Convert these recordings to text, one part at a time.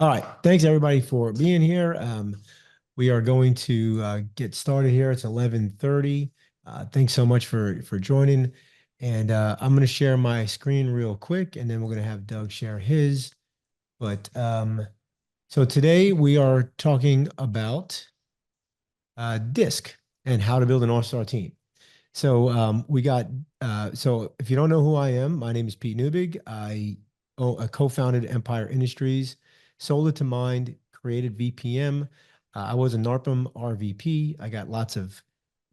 All right. Thanks everybody for being here. We are going to get started here. It's 11:30. Thanks so much for joining. And I'm going to share my screen real quick, and then we're going to have Doug share his. But so today we are talking about DiSC and how to build an all-star team. So so if you don't know who I am, my name is Pete Newbig. I co-founded Empire Industries, sold it to Mind, created VPM. I was a NARPM RVP. I got lots of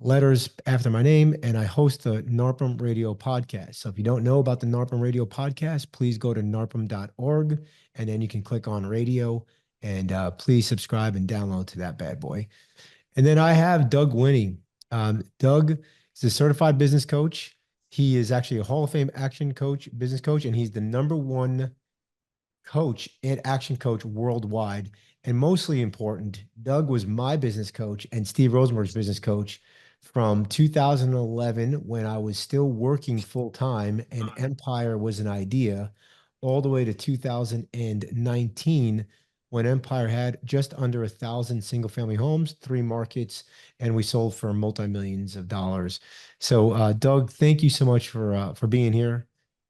letters after my name, and I host the NARPM Radio podcast. So if you don't know about the NARPM Radio podcast, please go to narpm.org, and then you can click on radio, and please subscribe and download to that bad boy. And then I have Doug Winnie. Doug is a certified business coach. He is actually a Hall of Fame action coach, business coach, and he's the #1 coach and action coach worldwide. And mostly important, Doug was my business coach and Steve Rosenberg's business coach from 2011 when I was still working full time and Empire was an idea, all the way to 2019 when Empire had just under 1,000 single family homes, 3 markets, and we sold for multi-millions of dollars. So, Doug, thank you so much for being here.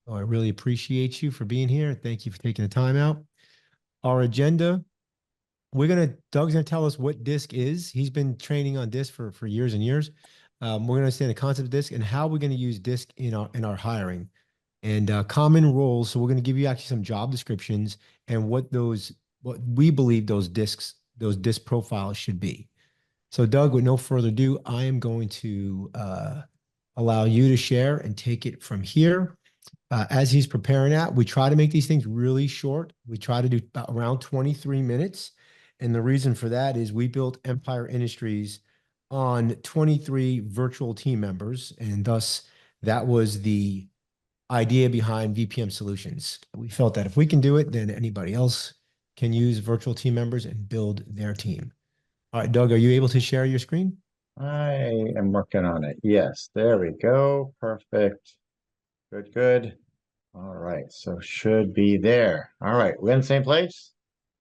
Oh, I really appreciate you for being here. Thank you for taking the time out. Our agenda, Doug's gonna tell us what DiSC is. He's been training on DiSC for years and years. We're gonna understand the concept of DiSC and how we're gonna use DiSC in our hiring and common roles. So we're gonna give you actually some job descriptions and what we believe those DiSC profiles should be. So Doug, with no further ado, I am going to allow you to share and take it from here. As he's preparing that, we try to make these things really short. We try to do about around 23 minutes. And the reason for that is we built Empire Industries on 23 virtual team members. And thus, that was the idea behind VPM Solutions. We felt that if we can do it, then anybody else can use virtual team members and build their team. All right, Doug, are you able to share your screen? I am working on it. Yes, there we go. Perfect. Good, good. All right, so should be there. All right, we're in the same place?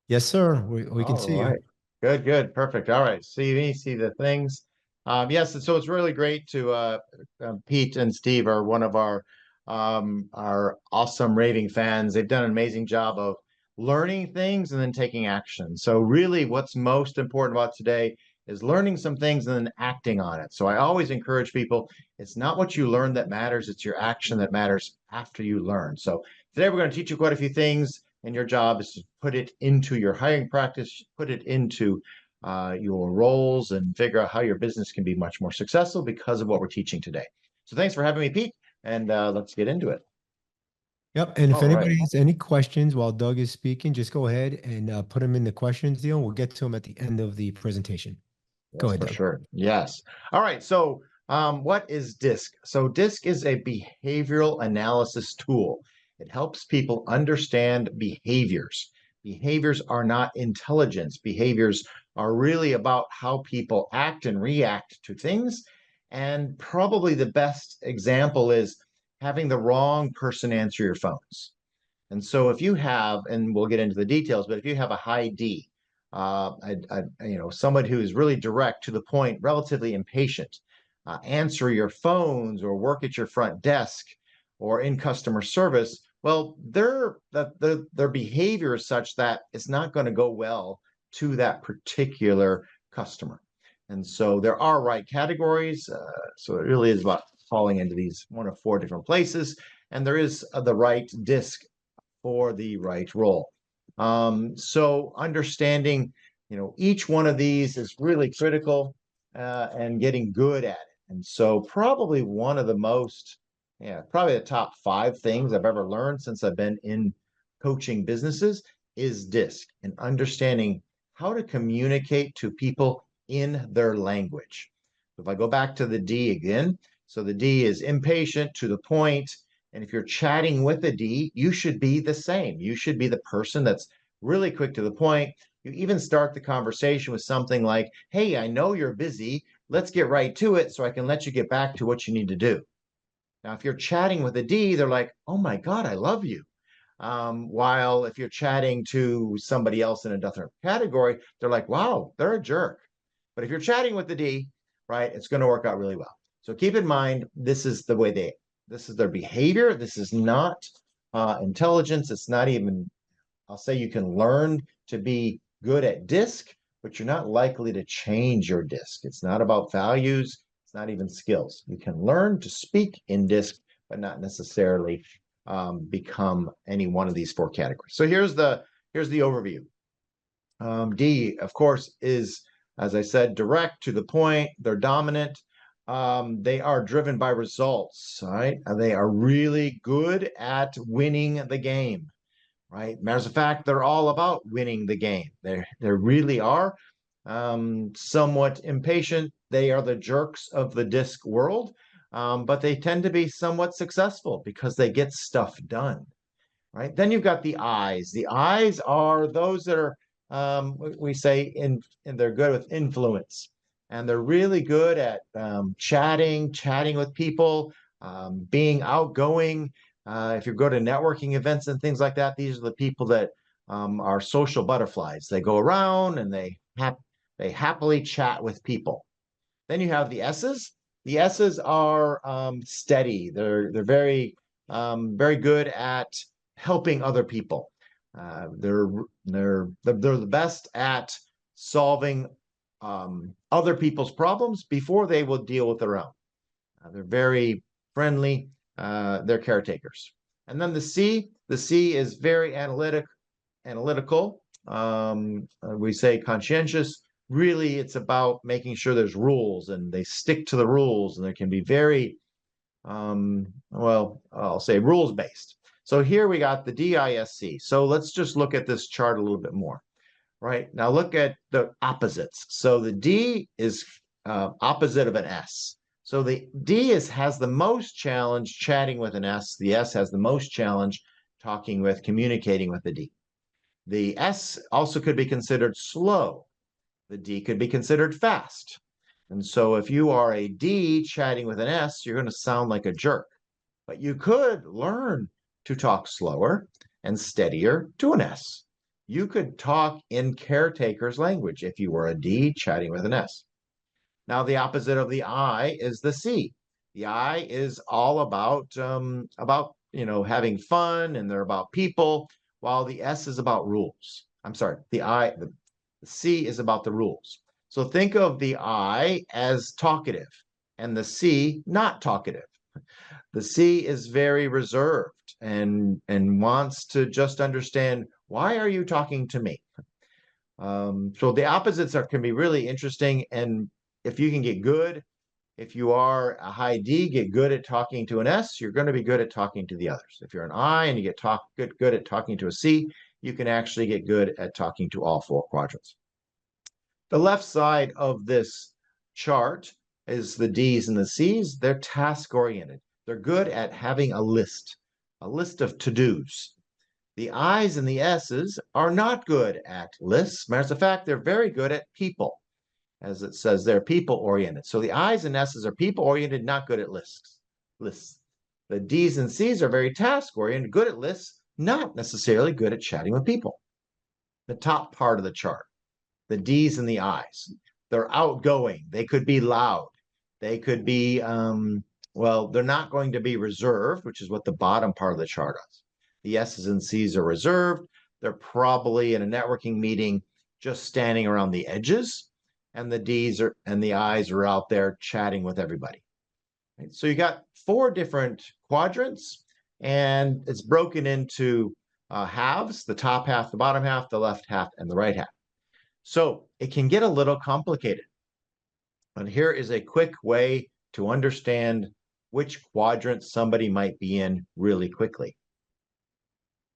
Yes, sir. We can All see you. right. Good, good. Perfect. All right. See me, see the things. Yes, and so it's really great to Pete and Steve are one of our awesome raving fans. They've done an amazing job of learning things and then taking action. So really what's most important about today is learning some things and then acting on it. So I always encourage people, it's not what you learn that matters, it's your action that matters after you learn. So today we're going to teach you quite a few things, and your job is to put it into your hiring practice, put it into your roles, and figure out how your business can be much more successful because of what we're teaching today. So thanks for having me, Pete, and let's get into it. Yep. And if All right. anybody has any questions while Doug is speaking, just go ahead and put them in the questions deal. We'll get to them at the end of the presentation. Go Yes, ahead, for Doug. sure. Yes. All right. So, what is DiSC? So, DiSC is a behavioral analysis tool. It helps people understand behaviors. Behaviors are not intelligence. Behaviors are really about how people act and react to things. And probably the best example is having the wrong person answer your phones. And so if you have, and we'll get into the details, but if you have a high D, someone who is really direct to the point, relatively impatient, answer your phones or work at your front desk or in customer service, well, their behavior is such that it's not going to go well to that particular customer. And so there are right categories. So it really is about falling into these one of four different places. And there is the right DiSC for the right role. So understanding, each one of these is really critical and getting good at it. And so probably one of the most, probably the top 5 things I've ever learned since I've been in coaching businesses is DiSC and understanding how to communicate to people in their language. If I go back to the D again, so the D is impatient, to the point, and if you're chatting with a D, you should be the same. You should be the person that's really quick to the point. You even start the conversation with something like, hey, I know you're busy. Let's get right to it so I can let you get back to what you need to do. Now, if you're chatting with a D, they're like, oh my God, I love you. While if you're chatting to somebody else in a different category, they're like, wow, they're a jerk. But if you're chatting with the D, right, it's going to work out really well. So keep in mind, this is their behavior. This is not intelligence. It's not even, I'll say you can learn to be good at DiSC, but you're not likely to change your DiSC. It's not about values. It's not even skills. You can learn to speak in DiSC, but not necessarily become any one of these four categories. So here's the overview. D, of course, is, as I said, direct, to the point. They're dominant. They are driven by results, right? They are really good at winning the game, right? Matter of fact, they're all about winning the game. They really are. Somewhat impatient. They are the jerks of the DiSC world, but they tend to be somewhat successful because they get stuff done, right? Then you've got the eyes. The eyes are those that are, we say, and they're good with influence, and they're really good at chatting with people, being outgoing. If you go to networking events and things like that, these are the people that are social butterflies. They go around and they happily chat with people. Then you have the S's. The S's are steady. They're very good at helping other people. They're the best at solving other people's problems before they will deal with their own. They're very friendly. They're caretakers. And then the C is very analytical. We say conscientious. Really, it's about making sure there's rules and they stick to the rules, and they can be very, well, I'll say rules based. So here we got the DISC. So let's just look at this chart a little bit more. Right, now look at the opposites. So the D is opposite of an S. So the D has the most challenge chatting with an S. The S has the most challenge communicating with the D. The S also could be considered slow. The D could be considered fast. And so if you are a D chatting with an S, you're going to sound like a jerk. But you could learn to talk slower and steadier to an S. You could talk in caretaker's language if you were a D chatting with an S. Now, the opposite of the I is the C. The I is all about having fun, and they're about people, while the S is about rules. I'm sorry, the C is about the rules. So think of the I as talkative and the C not talkative. The C is very reserved and wants to just understand, why are you talking to me? So the opposites can be really interesting. And if you can get good, if you are a high D, get good at talking to an S, you're going to be good at talking to the others. If you're an I and you get good at talking to a C, you can actually get good at talking to all four quadrants. The left side of this chart is the D's and the C's. They're task-oriented. They're good at having a list of to-dos. The I's and the S's are not good at lists. Matter of fact, they're very good at people. As it says, they're people-oriented. So the I's and S's are people-oriented, not good at lists. The D's and C's are very task-oriented, good at lists, not necessarily good at chatting with people. The top part of the chart, the D's and the I's, they're outgoing. They could be loud. They could be, they're not going to be reserved, which is what the bottom part of the chart is. The S's and C's are reserved. They're probably in a networking meeting just standing around the edges, and the D's and the I's are out there chatting with everybody. Right? So you got four different quadrants, and it's broken into halves: the top half, the bottom half, the left half, and the right half. So it can get a little complicated. And here is a quick way to understand which quadrant somebody might be in really quickly.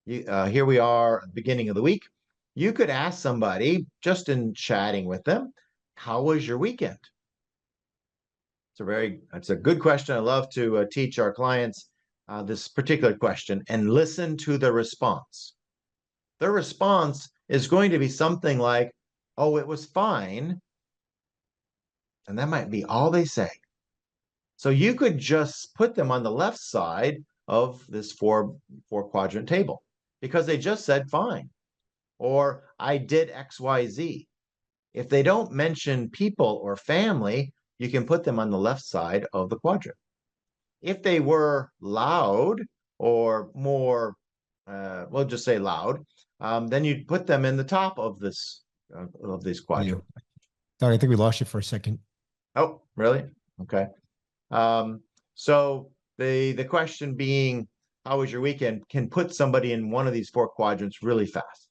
Here we are at the beginning of the week. You could ask somebody, just in chatting with them, how was your weekend? It's a good question. I love to teach our clients this particular question and listen to the response. Their response is going to be something like, oh, it was fine. And that might be all they say. So you could just put them on the left side of this four quadrant table, because they just said fine, or I did XYZ. If they don't mention people or family, you can put them on the left side of the quadrant. If they were loud or more, we'll just say loud, then you'd put them in the top of this Yeah. quadrant. Sorry, I think we lost you for a second. Oh, really? Okay. Um, so the question being, how was your weekend, can put somebody in one of these four quadrants really fast,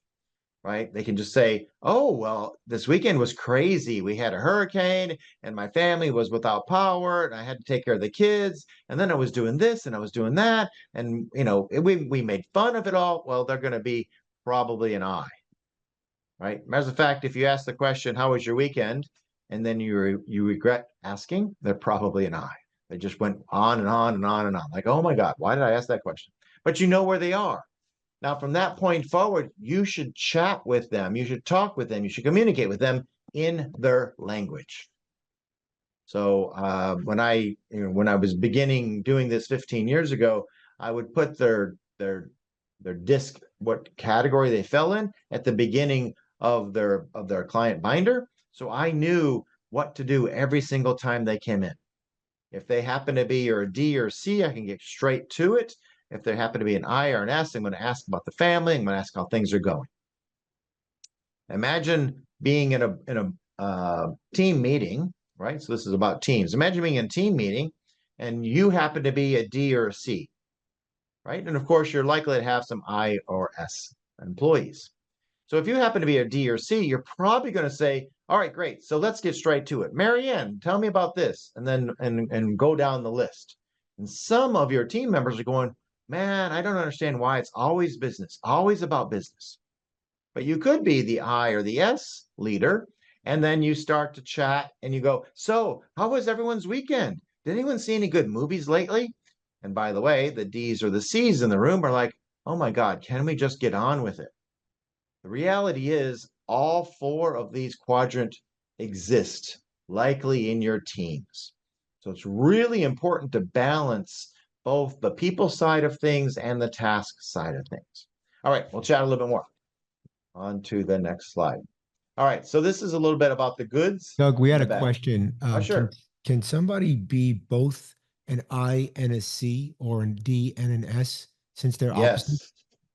right? They can just say, oh, well, this weekend was crazy. We had a hurricane and my family was without power and I had to take care of the kids. And then I was doing this and I was doing that. And, we made fun of it all. Well, they're going to be probably an I, right? As a fact, if you ask the question, how was your weekend? And then you regret asking, they're probably an I. They just went on and on and on and on. Like, oh my God, why did I ask that question? But you know where they are. Now, from that point forward, you should chat with them. You should talk with them. You should communicate with them in their language. So when I was beginning doing this 15 years ago, I would put their DiSC, what category they fell in, at the beginning of their client binder. So I knew what to do every single time they came in. If they happen to be a D or C, I can get straight to it. If they happen to be an I or an S, I'm going to ask about the family. I'm going to ask how things are going. Imagine being in a team meeting, right? So this is about teams. Imagine being in a team meeting and you happen to be a D or a C, right? And of course, you're likely to have some I or S employees. So if you happen to be a D or C, you're probably going to say, all right, great. So let's get straight to it. Marianne, tell me about this. And then and go down the list. And some of your team members are going, man, I don't understand why it's always business, always about business. But you could be the I or the S leader. And then you start to chat and you go, so how was everyone's weekend? Did anyone see any good movies lately? And by the way, the D's or the C's in the room are like, oh my God, can we just get on with it? The reality is all four of these quadrants exist likely in your teams. So it's really important to balance both the people side of things and the task side of things. All right, we'll chat a little bit more. On to the next slide. All right, so this is a little bit about the goods Doug, we and had the a bad. question. Oh, Can sure. can somebody be both an I and a C, or an D and an S, since they're opposite? Yes,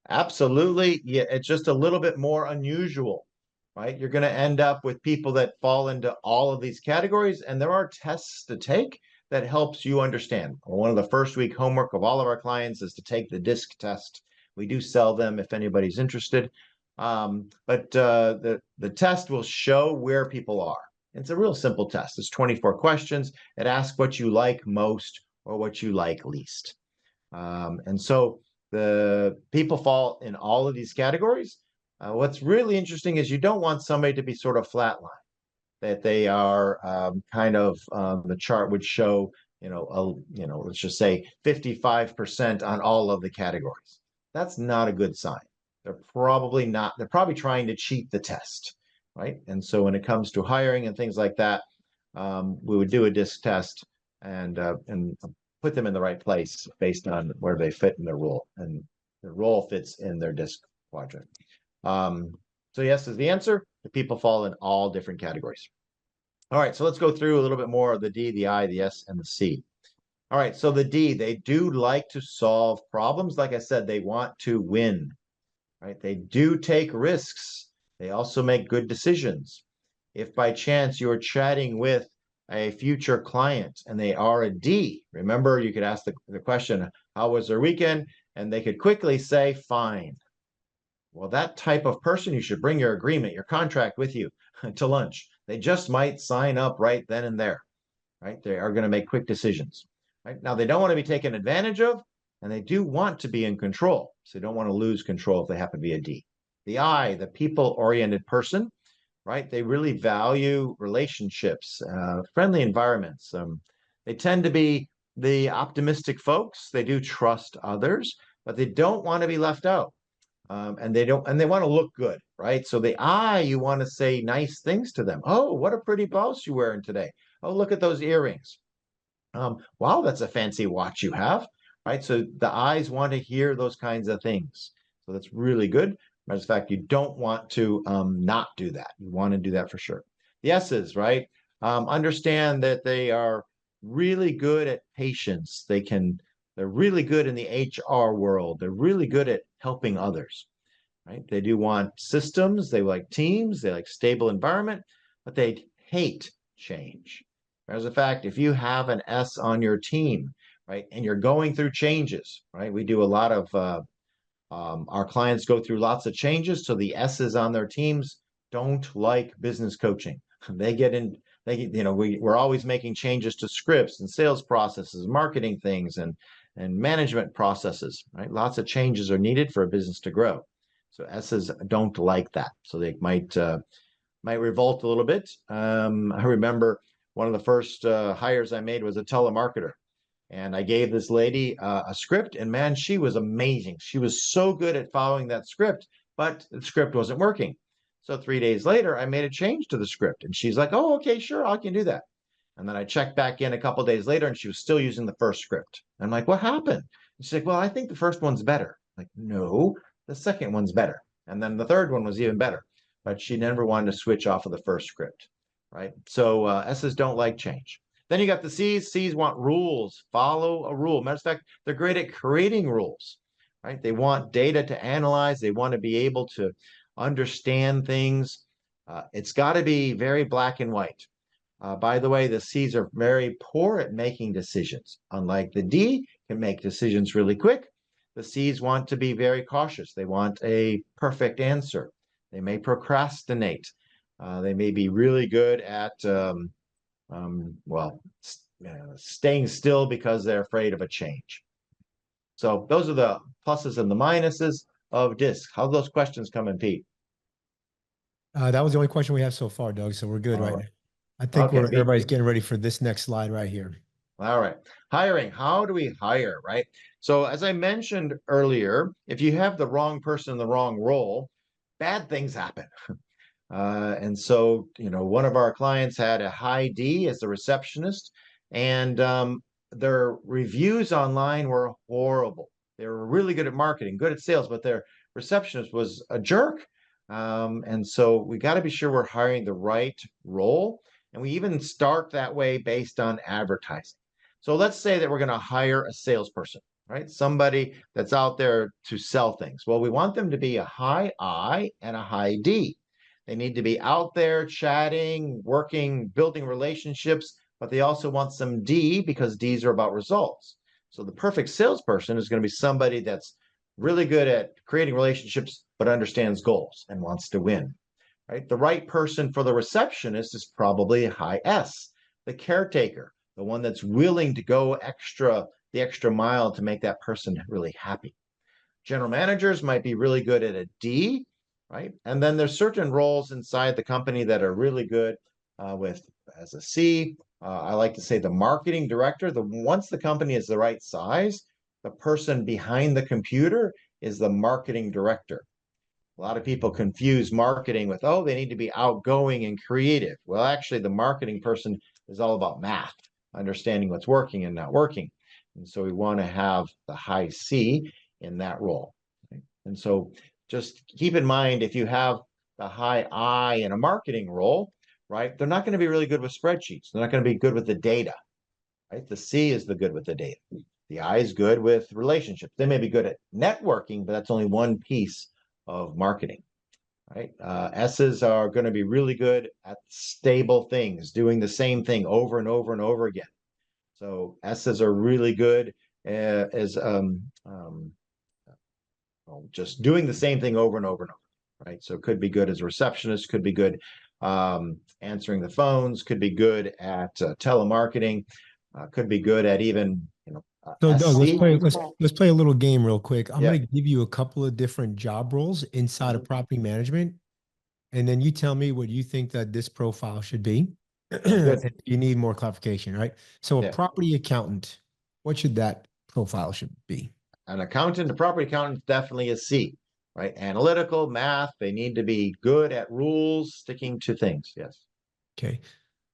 absolutely. Yeah, it's just a little bit more unusual, right? You're going to end up with people that fall into all of these categories, and there are tests to take that helps you understand. One of the first week homework of all of our clients is to take the DiSC test. We do sell them if anybody's interested. But the test will show where people are. It's a real simple test. It's 24 questions. It asks what you like most or what you like least. And so the people fall in all of these categories. What's really interesting is you don't want somebody to be sort of flatline, that they are kind of the chart would show, let's just say 55% on all of the categories. That's not a good sign. They're probably not, they're probably trying to cheat the test, right? And so when it comes to hiring and things like that, we would do a DiSC test and put them in the right place based on where they fit in their role, and the role fits in their DiSC quadrant. So yes is the answer. The people fall in all different categories. All right, so let's go through a little bit more of the D, the I, the S, and the C. All right, so the D, they do like to solve problems. Like I said, they want to win, right? They do take risks. They also make good decisions. If by chance you're chatting with a future client and they are a D, remember you could ask the question, how was their weekend? And they could quickly say, fine. Well, that type of person, you should bring your agreement, your contract with you to lunch. They just might sign up right then and there, right? They are going to make quick decisions, right? Now, they don't want to be taken advantage of, and they do want to be in control. So they don't want to lose control if they happen to be a D. The I, the people-oriented person, right? They really value relationships, friendly environments. They tend to be the optimistic folks. They do trust others, but they don't want to be left out. And they want to look good, right? So the I, you want to say nice things to them. Oh, what a pretty blouse you're wearing today. Oh, look at those earrings. Wow, that's a fancy watch you have, right? So the eyes want to hear those kinds of things. So that's really good. Matter of fact, you don't want to not do that. You want to do that for sure. The S's, right? Understand that they are really good at patience. They're really good in the HR world. They're really good at helping others, right? They do want systems. They like teams. They like stable environment, but they hate change. As a fact, if you have an S on your team, right, and you're going through changes, right? We do a lot of our clients go through lots of changes, so the S's on their teams don't like business coaching. They get in, we're always making changes to scripts and sales processes, marketing things, and management processes, right? Lots of changes are needed for a business to grow. So S's don't like that. So they might revolt a little bit. I remember one of the first hires I made was a telemarketer. And I gave this lady a script, and man, she was amazing. She was so good at following that script, but the script wasn't working. So 3 days later, I made a change to the script, and she's like, "Oh, okay, sure, I can do that." And then I checked back in a couple days later, and she was still using the first script. I'm like, "What happened?" And she's like, "Well, I think the first one's better." I'm like, "No, the second one's better." And then the third one was even better, but she never wanted to switch off of the first script, right? So S's don't like change. Then you got the C's. C's want rules. Follow a rule. Matter of fact, they're great at creating rules, right? They want data to analyze. They want to be able to understand things. It's got to be very black and white. By the way, the C's are very poor at making decisions. Unlike the D, can make decisions really quick. The C's want to be very cautious. They want a perfect answer. They may procrastinate. They may be really good at staying still because they're afraid of a change. So those are the pluses and the minuses of DiSC. How do those questions come in, Pete? That was the only question we have so far, Doug. So we're good All right right. now. I think Okay. everybody's getting ready for this next slide right here. All right. Hiring. How do we hire, right? So as I mentioned earlier, if you have the wrong person in the wrong role, bad things happen. And so, one of our clients had a high D as the receptionist, and their reviews online were horrible. They were really good at marketing, good at sales, but their receptionist was a jerk. And so we got to be sure we're hiring the right role. And we even start that way based on advertising. So let's say that we're going to hire a salesperson, right? Somebody that's out there to sell things. Well, we want them to be a high I and a high D. They need to be out there chatting, working, building relationships, but they also want some D because D's are about results. So the perfect salesperson is going to be somebody that's really good at creating relationships, but understands goals and wants to win, right? The right person for the receptionist is probably a high S, the caretaker, the one that's willing to go the extra mile to make that person really happy. General managers might be really good at a D, right? And then there's certain roles inside the company that are really good with as a C. I like to say the marketing director. Once the company is the right size, the person behind the computer is the marketing director. A lot of people confuse marketing with, oh, they need to be outgoing and creative. Well, actually, the marketing person is all about math, understanding what's working and not working. And so we want to have the high C in that role. Okay? And so just keep in mind, if you have the high I in a marketing role, right, they're not going to be really good with spreadsheets. They're not going to be good with the data, right? The C is the good with the data. The I is good with relationships. They may be good at networking, but that's only one piece of marketing, right? S's are going to be really good at stable things, doing the same thing over and over and over again. So S's are really good as just doing the same thing over and over and over, right? So it could be good as a receptionist, could be good answering the phones, could be good at telemarketing, could be good at even So Doug, let's SC. play let's play a little game real quick. I'm Yeah, going to give you a couple of different job roles inside of property management, and then you tell me what you think that this profile should be. good. If you need more clarification, right? So a Yeah, property accountant, what should that profile should be? an accountant, a property accountant, definitely a C, right? Analytical, math, they need to be good at rules, sticking to things. Yes. Okay.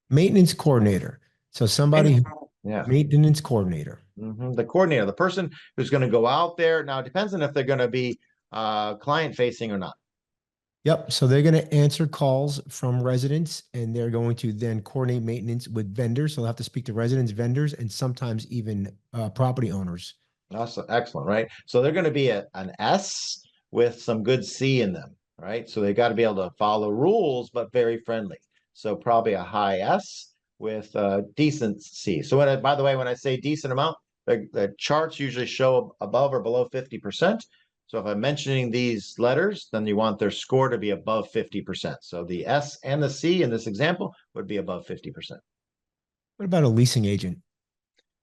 Maintenance coordinator. So somebody Yeah. maintenance coordinator. The coordinator, the person who's going to go out there. Now, it depends on if they're going to be client facing or not. Yep. So they're going to answer calls from residents and they're going to then coordinate maintenance with vendors. So they'll have to speak to residents, vendors, and sometimes even property owners. Awesome. Excellent, right? So they're going to be an S with some good C in them, right? So they got to be able to follow rules, but very friendly. So probably a high S with a decent C. So by the way, when I say decent amount, the charts usually show above or below 50%. So if I'm mentioning these letters, then you want their score to be above 50%. So the S and the C in this example would be above 50%. What about a leasing agent?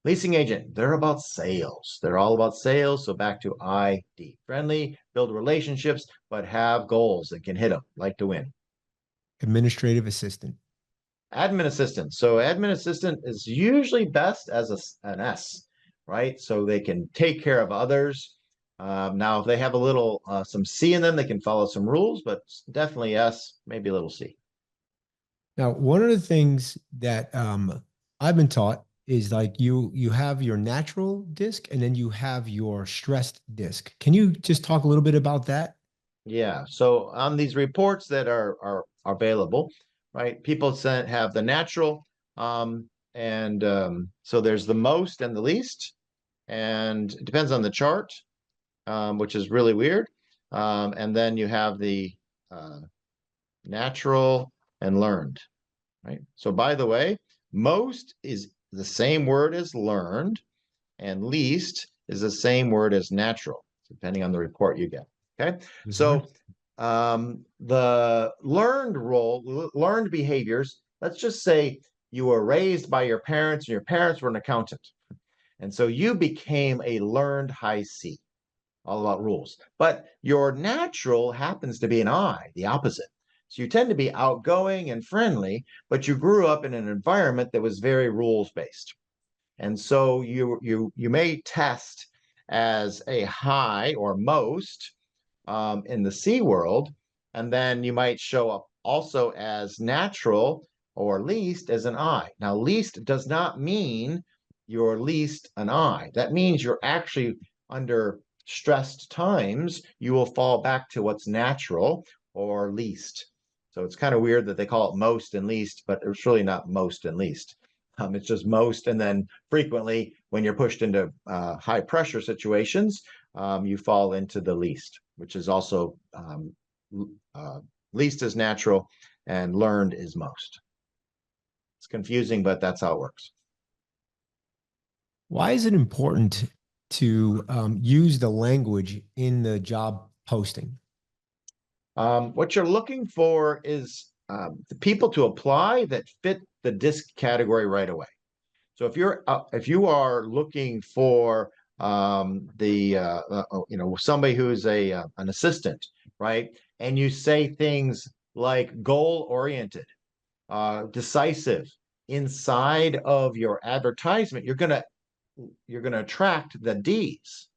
Leasing agent, they're about sales. They're all about sales. So back to ID. Friendly, build relationships, but have goals that can hit them, like to win. Administrative assistant. Admin assistant. So admin assistant is usually best as an S, right? So they can take care of others. Now, if they have a little some C in them, they can follow some rules, but definitely S, maybe a little C. Now, one of the things that I've been taught is like you have your natural disc and then you have your stressed disc. Can you just talk a little bit about that? Yeah. So on these reports that are available, right? People have the natural, and so there's the most and the least, and it depends on the chart, which is really weird. And then you have the uh, natural and learned, right? So by the way, most is the same word as learned, and least is the same word as natural, depending on the report you get. Okay. Yes, sir. So the learned behaviors, let's just say you were raised by your parents and your parents were an accountant. And so you became a learned high C, all about rules. But your natural happens to be an I, the opposite. So you tend to be outgoing and friendly, but you grew up in an environment that was very rules based. And so you may test as a high or most in the C world, and then you might show up also as natural or least as an I. Now, least does not mean you're least an I. That means you're actually under stressed times, you will fall back to what's natural or least. So it's kind of weird that they call it most and least, but it's really not most and least. It's just most, and then frequently when you're pushed into high pressure situations, you fall into the least, which is also least is natural and learned is most. It's confusing, but that's how it works. Why is it important to use the language in the job posting? What you're looking for is the people to apply that fit the DiSC category right away. So if you are looking for somebody who's an assistant, right, and you say things like goal oriented, decisive inside of your advertisement, you're gonna attract the D's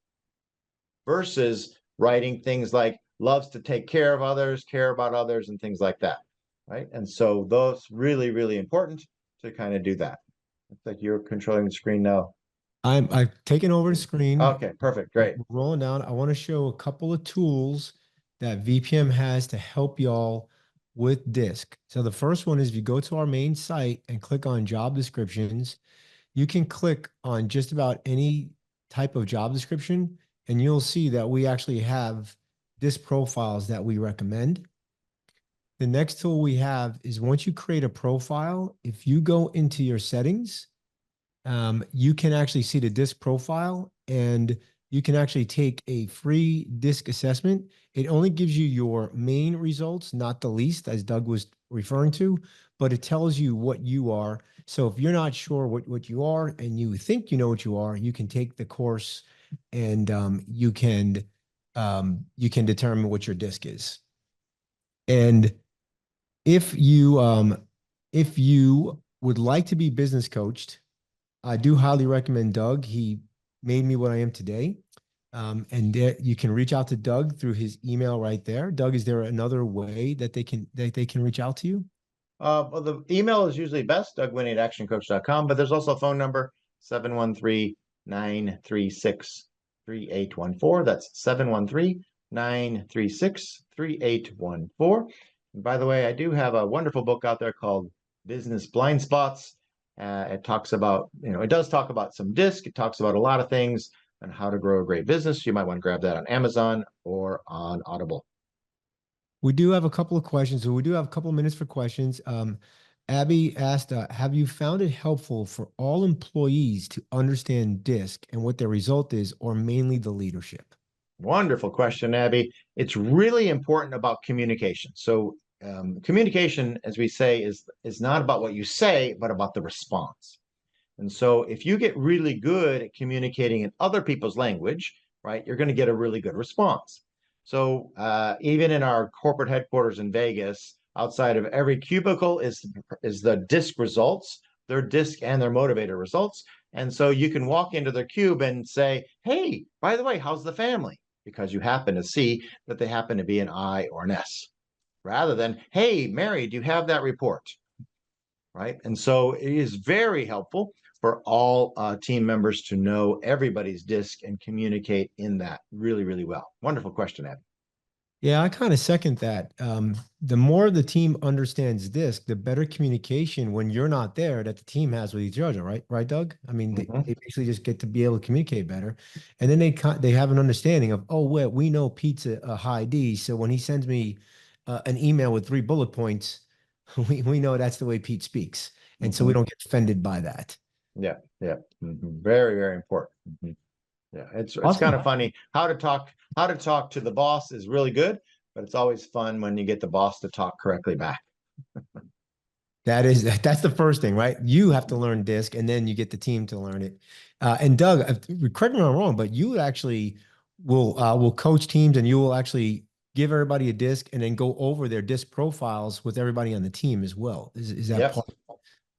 versus writing things like loves to take care of others, care about others, and things like that, right? And so those really, really important to kind of do that. Looks like you're controlling the screen now. I've taken over the screen. Okay, perfect, We're great. rolling down. I want to show a couple of tools that VPM has to help y'all with DiSC. So the first one is if you go to our main site and click on job descriptions, you can click on just about any type of job description, and you'll see that we actually have DiSC profiles that we recommend. The next tool we have is once you create a profile, if you go into your settings, you can actually see the DiSC profile and you can actually take a free DiSC assessment. It only gives you your main results, not the least, as Doug was referring to, but it tells you what you are. So if you're not sure what you are and you think you know what you are, you can take the course and you can determine what your DiSC is. And if you would like to be business coached, I do highly recommend Doug. He made me what I am today. And there, you can reach out to Doug through his email right there. Doug, is there another way that they can reach out to you? Well, the email is usually best, dougwinnie@actioncoach.com, but there's also a phone number, 713-936-3814. That's 936-3814. And by the way, I do have a wonderful book out there called Business Blind Spots. It talks about, it does talk about some DiSC. It talks about a lot of things and how to grow a great business. You might want to grab that on Amazon or on Audible. We do have a couple of questions, so we do have a couple of minutes for questions. Abby asked, have you found it helpful for all employees to understand DiSC and what their result is, or mainly the leadership? Wonderful question, Abby. It's really important about communication. So communication, as we say, is not about what you say, but about the response. And so if you get really good at communicating in other people's language, right, you're going to get a really good response. So even in our corporate headquarters in Vegas, outside of every cubicle is the DiSC results, their DiSC and their motivator results. And so you can walk into their cube and say, hey, by the way, how's the family? Because you happen to see that they happen to be an I or an S, rather than, hey, Mary, do you have that report? Right. And so it is very helpful for all team members to know everybody's DiSC and communicate in that really, really well. Wonderful question, Abby. Yeah, I kind of second that. The more the team understands DiSC, the better communication when you're not there that the team has with each other, right? Right, Doug? I mean, they basically just get to be able to communicate better, and then they have an understanding of, oh, well, we know Pete's a high D, so when he sends me an email with 3 bullet points, we know that's the way Pete speaks, and so we don't get offended by that. Yeah, yeah, very, very important. Yeah, it's Awesome. kind of funny how to talk to the boss is really good, but it's always fun when you get the boss to talk correctly back. That's the first thing, right? You have to learn DiSC, and then you get the team to learn it. And Doug, correct me if I'm wrong, but you actually will coach teams, and you will actually give everybody a DiSC, and then go over their DiSC profiles with everybody on the team as well. Is that Yep. part?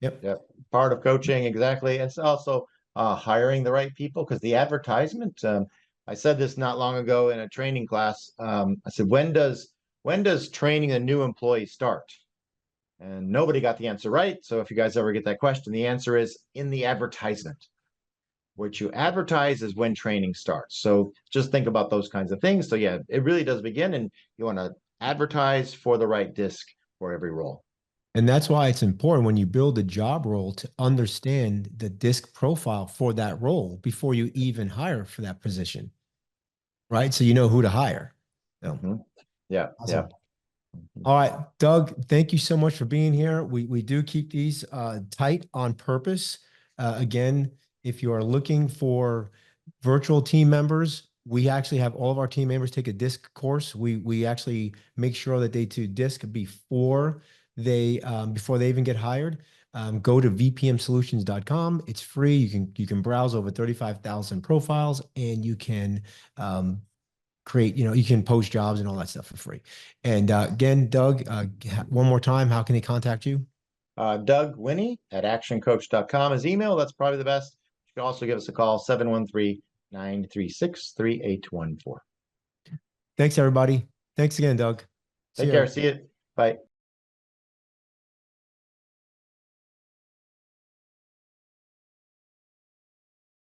Yep. Yep. Part of coaching, exactly. It's also hiring the right people, because the advertisement. I said this not long ago in a training class. I said, when does training a new employee start? And nobody got the answer right. So if you guys ever get that question, the answer is in the advertisement. What you advertise is when training starts. So just think about those kinds of things. So yeah, it really does begin, and you want to advertise for the right DiSC for every role. And that's why it's important when you build a job role to understand the DiSC profile for that role before you even hire for that position, right? So you know who to hire. So, Yeah, awesome. All right, Doug, thank you so much for being here. We do keep these tight on purpose. Again, if you are looking for virtual team members, we actually have all of our team members take a DiSC course. We actually make sure that they do DiSC before they even get hired. Go to vpmsolutions.com. It's free. You can browse over 35,000 profiles, and you can create, you can post jobs and all that stuff for free. And again, Doug, one more time, how can they contact you? Doug Winnie at actioncoach.com is email. That's probably the best. You can also give us a call, 713-936-3814. Thanks, everybody. Thanks again, Doug. Take care. See you. Bye.